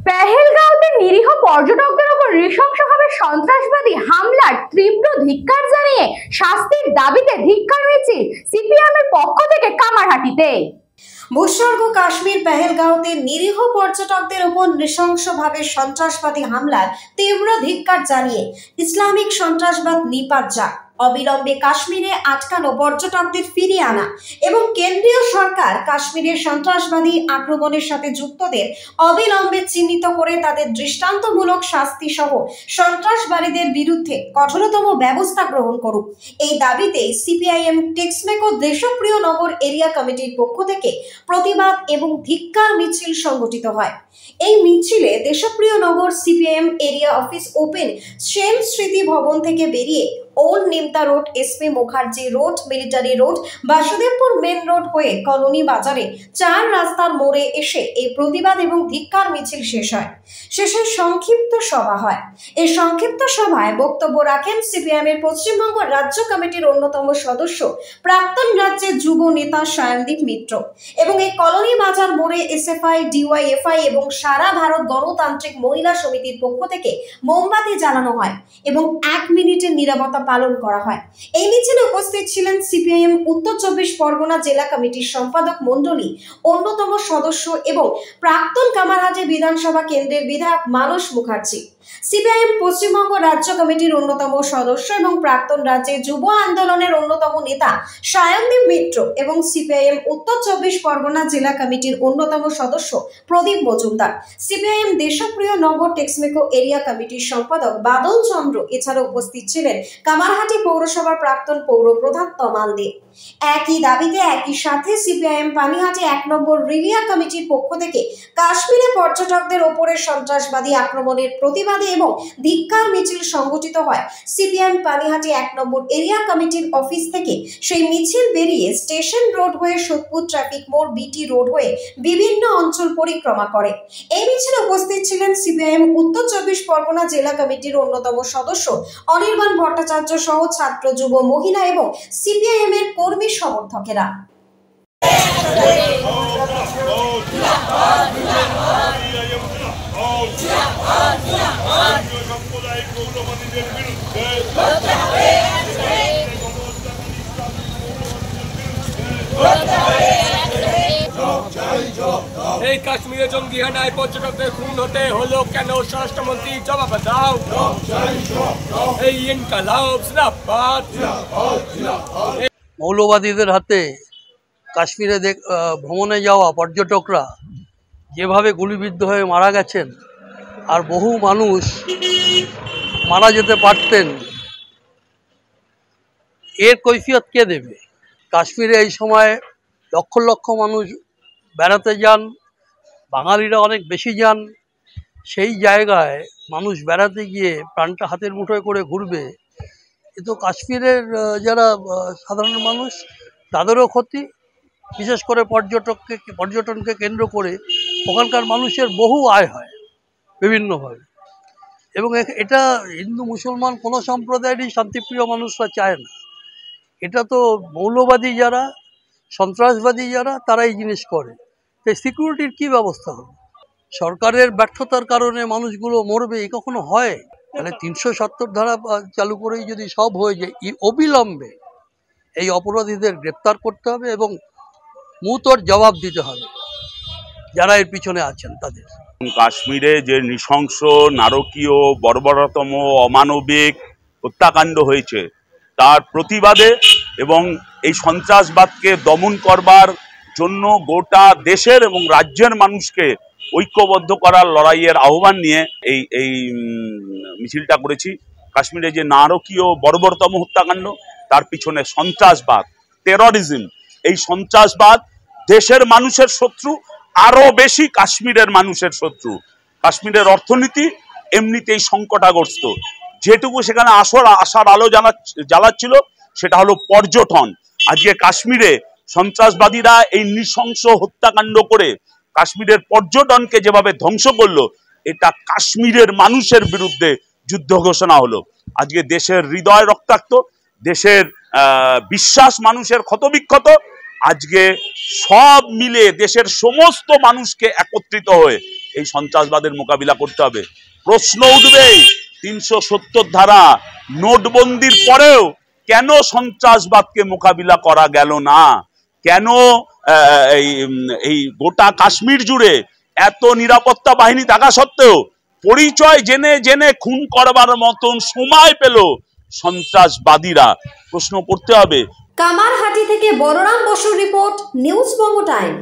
পেহেলগাঁওতে নিরীহ পর্যটকদের উপর নৃশংসভাবে সন্ত্রাসবাদী হামলার তীব্র ধিক্কার জানিয়ে শাস্তির দাবিতে ধিক্কার মিছিল সিপিএম এর পক্ষ থেকে কামারহাটিতে। ভূস্বর্গ কাশ্মীর পেহেলগাঁওতে নিরীহ পর্যটকদের উপর নৃশংসভাবে সন্ত্রাসবাদী হামলার তীব্র ধিক্কার জানিয়ে ইসলামিক সন্ত্রাসবাদ নিপাত যাক, অবিলম্বে কাশ্মীরে আটকানো পর্যটকদের ফিরিয়ে আনা এবং কেন্দ্রীয় সরকার কাশ্মীরের সন্ত্রাসবাদী আক্রমণের সাথে যুক্তদের অবিলম্বে চিহ্নিত করে তাদের দৃষ্টান্তমূলক শাস্তি সহ সন্ত্রাসবাদীদের বিরুদ্ধে কঠোরতম ব্যবস্থা গ্রহণ করুক। এই দাবিতে সিপিআইএম টেক্সমেকো দেশপ্রিয় নগর এরিয়া কমিটির পক্ষ থেকে প্রতিবাদ এবং ধিক্কার মিছিল সংগঠিত হয়। এই মিছিলে Deshapriya Nagar CPIM area office ওপেন সেম স্মৃতি ভবন থেকে বেরিয়ে old Nimta road, SP Mukherjee road, military road, Basudebpur main road হয়ে কলোনি বাজারে 4 রাস্তার মোড়ে এসে এই প্রতিবাদ এবং ধিক্কার মিছিল শেষ হয়। শেষে সংক্ষিপ্ত সভা হয়। এই সংক্ষিপ্ত সভায় বক্তব্য রাখেন সিপিএম এর পশ্চিমবঙ্গ রাজ্য কমিটির অন্যতম সদস্য প্রাক্তন রাজ্যের যুব নেতা সায়নদীপ মিত্র এবং এই কলোনি বাজার মোড়ে এসএফআই, ডিওয়াইএফআই এবং সারা ভারত গণতান্ত্রিক মহিলা সমিতির পক্ষ থেকে মোমবাতি জ্বালানো হয় এবং 1 মিনিটের নীরবতা পালন করা হয়। এই মিছিলে উপস্থিত ছিলেন সিপিআইএম উত্তর 24 পরগনা জেলা কমিটির সম্পাদক মণ্ডলী, অন্যতম সদস্য এবং প্রাক্তন কামারহাটি বিধানসভা কেন্দ্রের বিধায়ক মানস মুখার্জি, সিপিআইএম পশ্চিমবঙ্গ রাজ্য কমিটির অন্যতম সদস্য এবং প্রাক্তন রাজ্যের যুব আন্দোলনের অন্যতম নেতা সায়নদীপ মিত্র এবং সিপিআইএম উত্তর 24 পরগনা জেলা কমিটির অন্যতম সদস্য প্রদীপ মজুমদার, সিপিআইএম দেশপ্রিয় নগর টেক্সমেকো এরিয়া কমিটির সম্পাদক বাদল চন্দ্র। এছাড়া উপস্থিত ছিলেন কামারহাটি পৌরসভার প্রাক্তন পৌর প্রধান তমাল দে। একই দাবিতে একই সাথে সিপিআইএম পানিহাটি 1 নম্বর রিলিয়া কমিটির পক্ষ থেকে কাশ্মীরে পর্যটকদের ওপরে সন্ত্রাসবাদী আক্রমণের প্রতিবাদে এবং ধিক্কার মিছিল সংগঠিত হয়। সিপিআইএম পানিহাটি 1 নম্বর এরিয়া কমিটির অফিস থেকে সেই মিছিল বেরিয়ে স্টেশন রোড হয়ে সোদপুর ট্রাফিক মোড়, বিটি রোড হয়ে বিভিন্ন অঞ্চল পরিক্রমা করে। এই মিছিলে উপস্থিত ছিলেন সিপিআইএম উত্তর 24 পরগনা জেলা কমিটির অন্যতম সদস্য অনির্বাণ ভট্টাচার্য সহ ছাত্র, যুব, মহিলা এবং সিপিআইএম এর কর্মী সমর্থকেরা। এই কাশ্মীরে জঙ্গি হানায় পর্যটকদের খুন হতে হলো কেন? স্বরাষ্ট্রমন্ত্রী জবাব দাও। এই ইনকালাব জিন্দাবাদ। মৌলবাদীদের হাতে কাশ্মীরে ভ্রমণে যাওয়া পর্যটকরা যেভাবে গুলিবিদ্ধ হয়ে মারা গেছেন আর বহু মানুষ মারা যেতে পারতেন, এর কৈফিয়ত কে দেবে? কাশ্মীরে এই সময় লক্ষ লক্ষ মানুষ বেড়াতে যান, বাঙালিরা অনেক বেশি যান। সেই জায়গায় মানুষ বেড়াতে গিয়ে প্রাণটা হাতের মুঠোয় করে ঘুরবে, এ তো কাশ্মীরের যারা সাধারণ মানুষ তাদেরও ক্ষতি। বিশেষ করে পর্যটনকে কেন্দ্র করে ওখানকার মানুষের বহু আয় হয় বিভিন্নভাবে, এবং এটা হিন্দু মুসলমান কোনো সম্প্রদায়েরই শান্তিপ্রিয় মানুষরা চায় না। এটা তো মৌলবাদী যারা, সন্ত্রাসবাদী যারা, তারা এই জিনিস করে। তাই সিকিউরিটির কী ব্যবস্থা হবে? সরকারের ব্যর্থতার কারণে মানুষগুলো মরবে, এ কখনো হয়? তাহলে 370 ধারা চালু করেই যদি সব হয়ে যায়, অবিলম্বে এই অপরাধীদের গ্রেপ্তার করতে হবে এবং মুহূর্তের জবাব দিতে হবে যারা এর পিছনে আছেন তাদের। কাশ্মীরে যে নৃশংস, নারকীয়, বর্বরতম, অমানবিক হত্যাকাণ্ড হয়েছে তার প্রতিবাদে এবং এই সন্ত্রাসবাদকে দমন করবার জন্য গোটা দেশের এবং রাজ্যের মানুষকে ঐক্যবদ্ধ করার লড়াইয়ের আহ্বান নিয়ে এই মিছিলটা করেছি। কাশ্মীরে যে নারকীয় বর্বরতম হত্যাকাণ্ড, তার পিছনে সন্ত্রাসবাদ, টেররিজম, এই সন্ত্রাসবাদ দেশের মানুষের শত্রু, আরো বেশি কাশ্মীরের মানুষের শত্রু। কাশ্মীরের অর্থনীতি এমনিতেই সংকটাগ্রস্ত, যেটুকু সেখানে আশার আলো জ্বালাচ্ছিল সেটা হলো পর্যটন। আজকে কাশ্মীরে সন্ত্রাসবাদীরা এই নৃশংস হত্যাকাণ্ড করে কাশ্মীরের পর্যটনকে যেভাবে ধ্বংস করলো, এটা কাশ্মীরের মানুষের বিরুদ্ধে যুদ্ধ ঘোষণা হলো। আজকে দেশের হৃদয় রক্তাক্ত, দেশের বিশ্বাস মানুষের ক্ষতবিক্ষত। আজকে সব মিলে দেশের সমস্ত মানুষকে একত্রিত হয়ে এই সন্ত্রাসবাদের মোকাবিলা করতে হবে। প্রশ্ন উঠবে ৩৭০ ধারা নোটবন্দির পরেও কেন সন্ত্রাসবাদকে মোকাবিলা করা গেল না, কেন এই গোটা কাশ্মীর জুড়ে এত নিরাপত্তা বাহিনী থাকা সত্ত্বেও পরিচয় জেনে জেনে খুন করবার মতন সময় পেল সন্ত্রাসবাদীরা? প্রশ্ন করতে হবে। কামারহাটি থেকে বলরাম বসুর রিপোর্ট, নিউজ বঙ্গ টাইম।